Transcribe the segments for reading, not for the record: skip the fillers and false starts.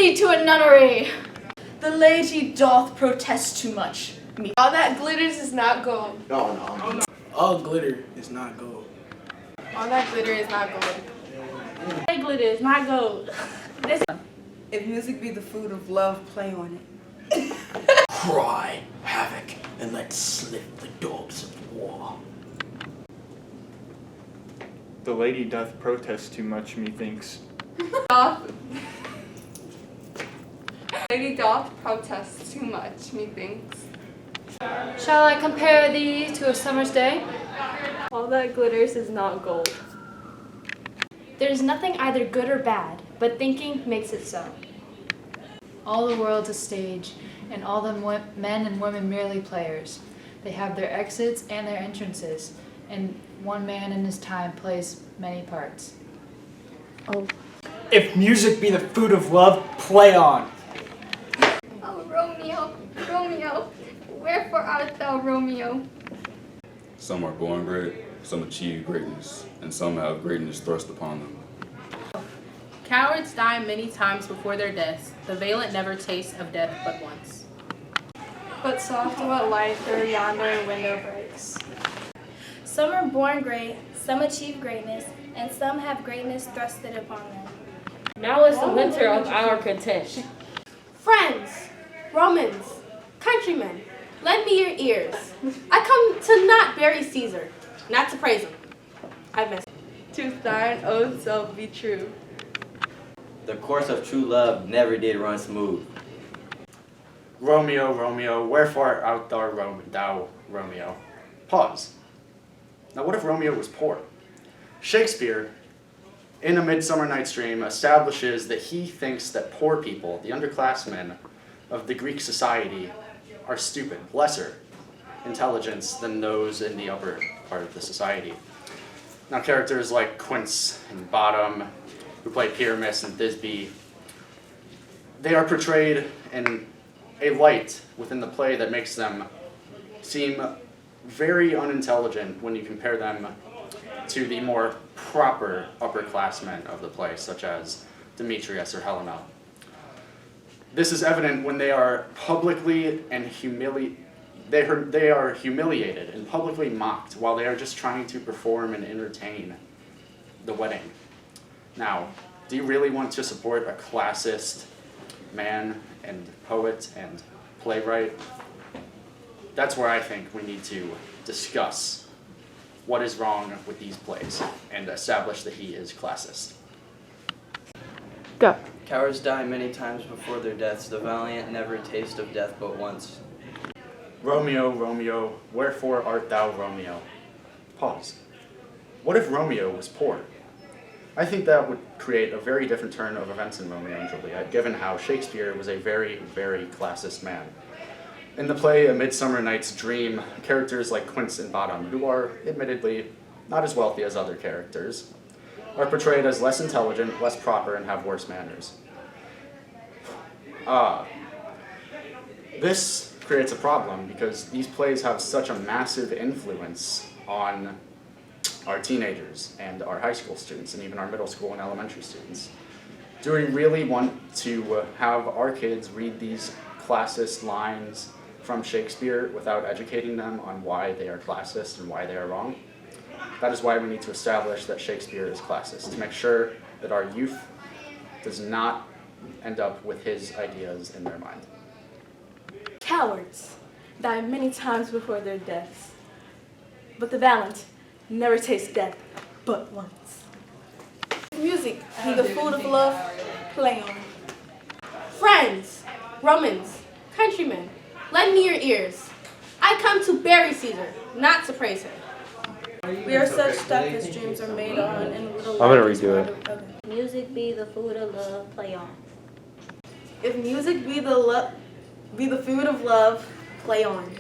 thee to a nunnery. The laity doth protest too much. All that glitters is not gold. No. All glitter is not gold. All that glitter is not gold. That glitter is not gold. If music be the food of love, play on it. Cry havoc and let slip the dogs of war. The lady doth protest too much, methinks. Lady doth protest too much, methinks. Shall I compare thee to a summer's day? All that glitters is not gold. There is nothing either good or bad, but thinking makes it so. All the world's a stage, and all the men and women merely players. They have their exits and their entrances, and one man in his time plays many parts. If music be the food of love, play on. Oh, Romeo, Romeo, wherefore art thou, Romeo? Some are born great, some achieve greatness, and some have greatness thrust upon them. Cowards die many times before their deaths. The valiant never taste of death but once. But soft what light through yonder window breaks. Some are born great, some achieve greatness, and some have greatness thrusted upon them. Now is the winter of our content. Friends, Romans, countrymen, lend me your ears. I come to not bury Caesar, not to praise him. I miss him. To thine own self be true. The course of true love never did run smooth. Romeo, Romeo, wherefore art thou, Romeo? Pause. Now what if Romeo was poor? Shakespeare, in A Midsummer Night's Dream, establishes that he thinks that poor people, the underclassmen of the Greek society, are stupid, lesser intelligence than those in the upper part of the society. Now characters like Quince and Bottom, who play Pyramus and Thisbe, they are portrayed in a light within the play that makes them seem very unintelligent when you compare them to the more proper upperclassmen of the play, such as Demetrius or Helena. This is evident when they are publicly and they are humiliated and publicly mocked while they are just trying to perform and entertain the wedding. Now, do you really want to support a classist man and poet and playwright? That's where I think we need to discuss what is wrong with these plays and establish that he is classist. Go. Cowards die many times before their deaths. The valiant never taste of death but once. Romeo, Romeo, wherefore art thou, Romeo? Pause. What if Romeo was poor? I think that would create a very different turn of events in Romeo and Juliet, given how Shakespeare was a very, very classist man. In the play A Midsummer Night's Dream, characters like Quince and Bottom, who are admittedly not as wealthy as other characters, are portrayed as less intelligent, less proper, and have worse manners. This creates a problem because these plays have such a massive influence on our teenagers and our high school students and even our middle school and elementary students. Do we really want to have our kids read these classist lines from Shakespeare without educating them on why they are classist and why they are wrong? That is why we need to establish that Shakespeare is classist, to make sure that our youth does not end up with his ideas in their mind. Cowards die many times before their deaths, but the valiant never taste death but once. Music be the food of love, play on. Friends, Romans, countrymen, lend me your ears. I come to bury Caesar, not to praise him. We are such stuff as dreams are made on, and little I'm gonna redo it. Okay. Music be the food of love, play on. If music be the food of love, play on.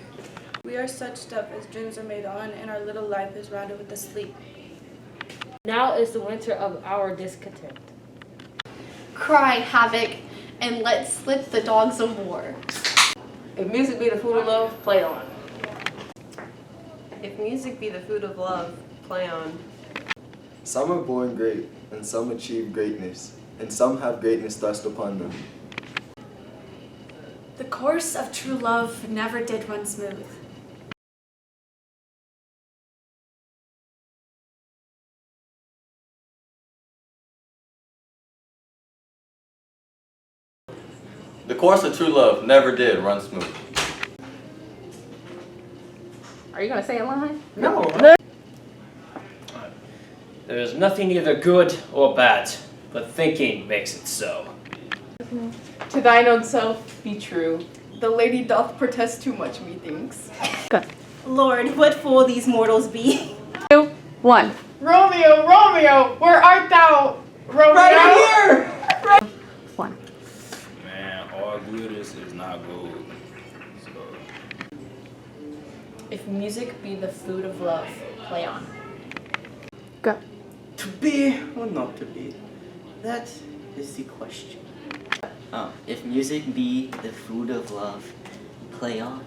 We are such stuff as dreams are made on, and our little life is rounded with the sleep. Now is the winter of our discontent. Cry havoc and let slip the dogs of war. If music be the food of love, play on. If music be the food of love, play on. Some are born great, and some achieve greatness, and some have greatness thrust upon them. The course of true love never did run smooth. The course of true love never did run smooth. Are you gonna say a line? No. There is nothing either good or bad, but thinking makes it so. To thine own self be true. The lady doth protest too much, methinks. Lord, what fool these mortals be? 2, 1. Romeo, Romeo, where art thou? Romeo. Right here. 1. Man, all glitters is not gold. So, If music be the food of love, play on. Go. To be or not to be? That is the question. If music be the food of love, play on.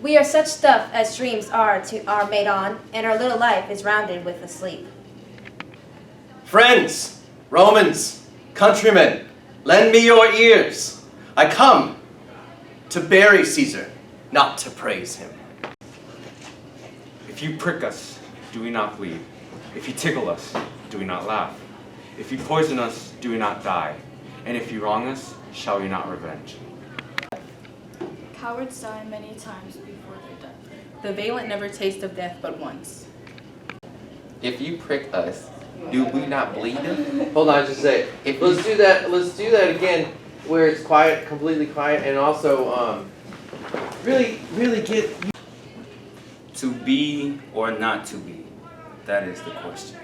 We are such stuff as dreams are made on, and our little life is rounded with a sleep. Friends, Romans, countrymen, lend me your ears. I come to bury Caesar, not to praise him. If you prick us, do we not bleed? If you tickle us, do we not laugh? If you poison us, do we not die? And if you wrong us, shall we not revenge? Cowards die many times before their death. The valiant never taste of death but once. If you prick us, do we not bleed? Hold on, just say. Let's do that. Let's do that again, where it's quiet, completely quiet, and also really get. to be or not to be, that is the question.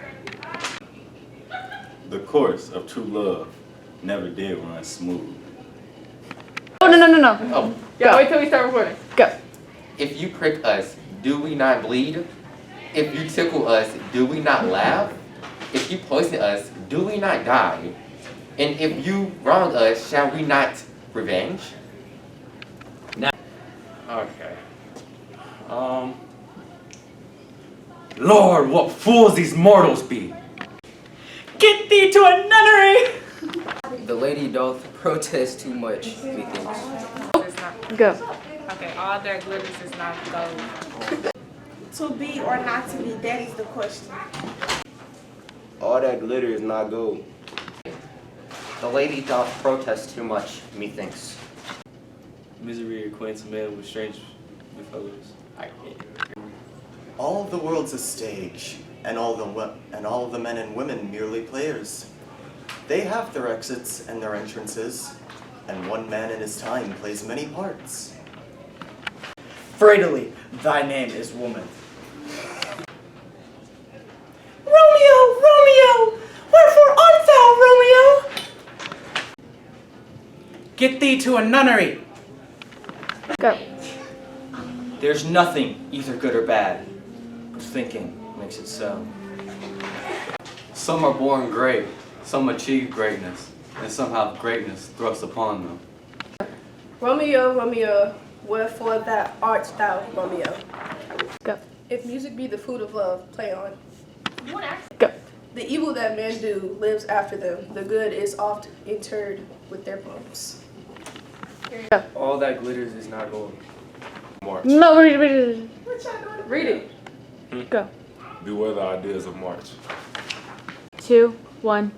The course of true love never did run smooth. Oh, no. Oh. Yeah, wait till we start recording. Go. If you prick us, do we not bleed? If you tickle us, do we not laugh? If you poison us, do we not die? And if you wrong us, shall we not revenge? Okay. Lord, what fools these mortals be! Get thee to a nunnery! The lady doth protest too much, methinks. Go. Okay, all that glitters is not gold. To be or not to be, that is the question. All that glitter is not gold. The lady doth protest too much, methinks. Misery acquaints a man with strange fellows. All of the world's a stage, and all of the men and women merely players. They have their exits and their entrances, and one man in his time plays many parts. Fraternally, thy name is woman. Romeo, Romeo, wherefore art thou, Romeo? Get thee to a nunnery. Go. There's nothing either good or bad, but thinking makes it so. Some are born great, some achieve greatness, and some have greatness thrust upon them. Romeo, Romeo, wherefore that art thou, Romeo? Go. If music be the food of love, play on. Go. The evil that men do lives after them. The good is oft interred with their bones. Go. All that glitters is not gold. March. No, read it. Read it. Go. Beware the ideas of March. 2, 1.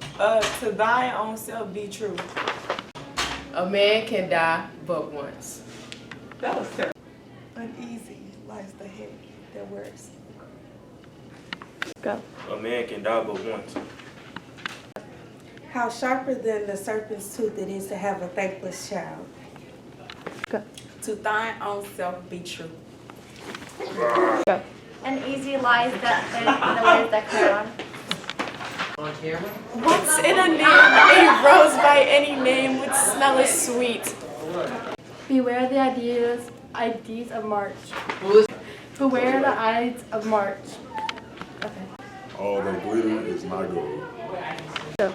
To thy own self be true. A man can die but once. That was terrible. Uneasy lies the head that works. Go. A man can die but once. How sharper than the serpent's tooth it is to have a thankless child. Go. To thine own self be true. Go. And easy lies that in the words that clear on. On camera? What's in a name? A rose by any name would smell as sweet. Beware the ideas of March. Beware the ides of March. Okay. All that glitter is not gold. Go.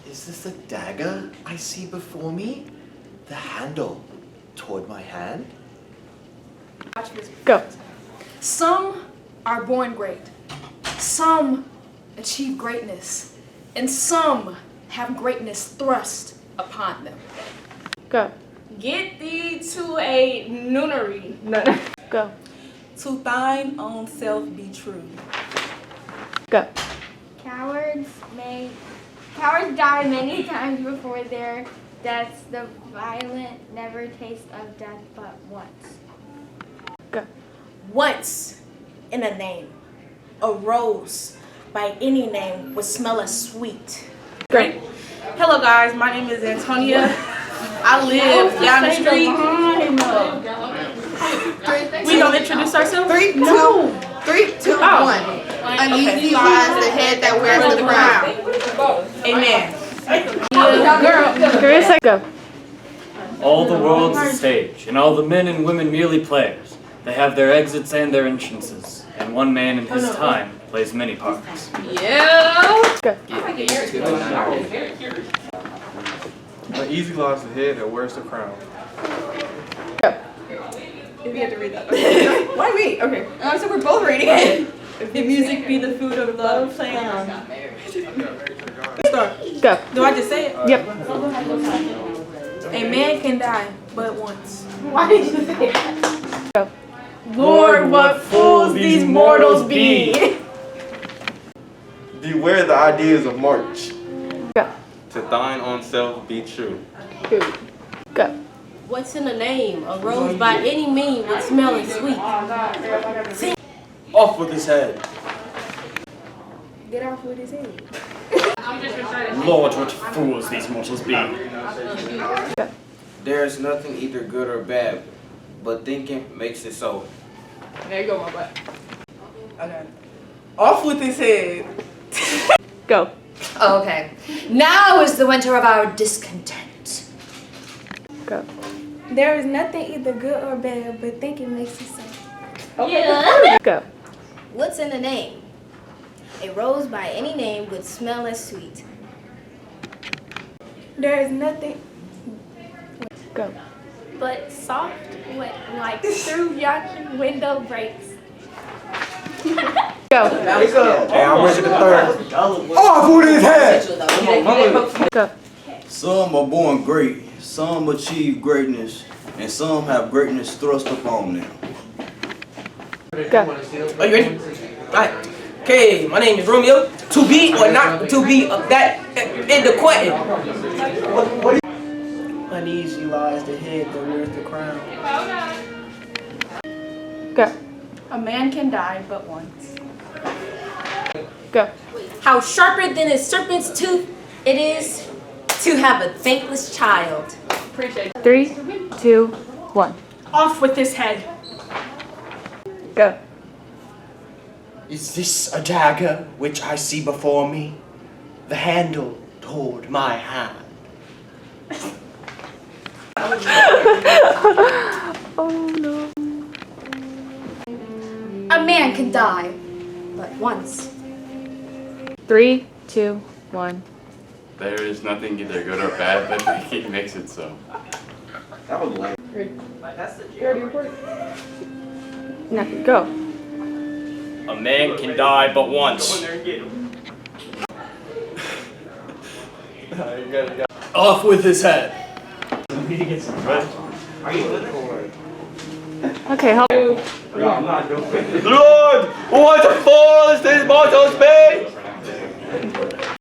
Is this a dagger I see before me? The handle toward my hand? Go. Some are born great, some achieve greatness, and some have greatness thrust upon them. Go. Get thee to a nunnery. Go. To thine own self be true. Go. Cowards die many times before their deaths. The violent never taste of death but once. Go. Once in a name, a rose by any name would smell as sweet. Great. Hello guys, my name is Antonia. I live down the street. We gonna introduce ourselves? 3, 2, 1. Uneasy lies the head that wears the crown. Amen. Carissa, go. All the world's a stage, and all the men and women merely players. They have their exits and their entrances, and one man in his time plays many parts. Yeah. Go. Uneasy lies the head that wears the crown. Go. If you have to read that. Okay. Why me? Okay. So we're both reading it. If music be the food of love, playing on. Start. Go. Do I just say it? Yep. A man can die but once. Why did you say that? Go. Lord, what fools these mortals be! Beware the ideas of March. Go. To thine own self be true. Go. What's in a name? A rose by any mean would smell as sweet. Off with his head. Get off with his head. Lord, what fools these mortals be. There is nothing either good or bad, but thinking makes it so. There you go, my butt. Okay. Off with his head. Go. Okay. Now is the winter of our discontent. Go. There is nothing either good or bad, but thinking makes it so. Yeah. Go. What's in a name? A rose by any name would smell as sweet. There is nothing Go. but soft like through yonder window breaks. Go. Hey, I'm ready to third. Off with his head! Go. Some are born great, some achieve greatness, and some have greatness thrust upon them. Go. Are you ready? Right. Okay, my name is Romeo. To be or not to be, that in the question. Uneasy lies the head that wears the crown. Go. A man can die but once. Go. How sharper than a serpent's tooth it is to have a thankless child. Appreciate it. 3, 2, 1. Off with his head. Go. Is this a dagger which I see before me? The handle toward my hand. Oh no. A man can die but once. 3, 2, 1. There is nothing either good or bad, but thinking makes it so. That was lame. No, go. A man can die but once. Off with his head. Okay, help. Lord, what fools these mortals be!